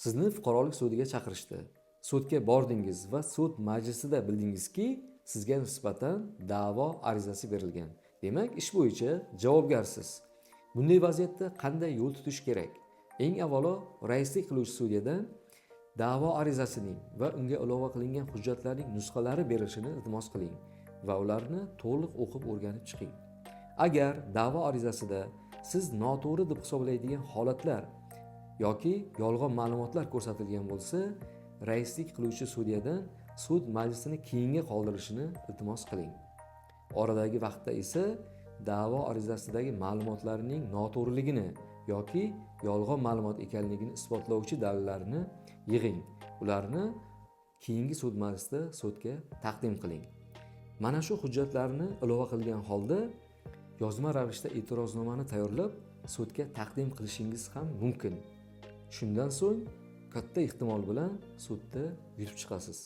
Sizni fuqarolik sudiga chaqirishdi. Sudga bordingiz va sud majlisida bildingizki, sizga nisbatan da'vo arizasi berilgan. Demak, ish bo'yicha javobgarsiz. Bunday vaziyatda qanday yo'l tutish kerak? Eng avvalo, raislik qiluvchi sudyadan da'vo arizasining va unga ilova qilingan hujjatlarning nusxalari berilishini iltimos qiling va ularni to'liq o'qib o'rganib chiqing. Agar da'vo arizasida siz noto'g'ri deb hisoblaydigan holatlar yoki yolg'on ma'lumotlar ko'rsatilgan bo'lsa, raislik qiluvchi sudyadan sud majlisini keyinga qoldirishini iltimos qiling. Oradagi vaqtda esa da'vo arizasidagi ma'lumotlarning noto'g'riligini yoki yolg'on ma'lumot ekanligini isbotlovchi dalillarni yig'ing. Ularni keyingi sud majlisida sudga taqdim qiling. Mana shu hujjatlarni ilova qilgan holda yozma ravishda e'tiroznomani tayyorlab sudga taqdim qilishingiz ham mumkin. Shundan so'ng katta ehtimol bilan sudda yutib chiqasiz.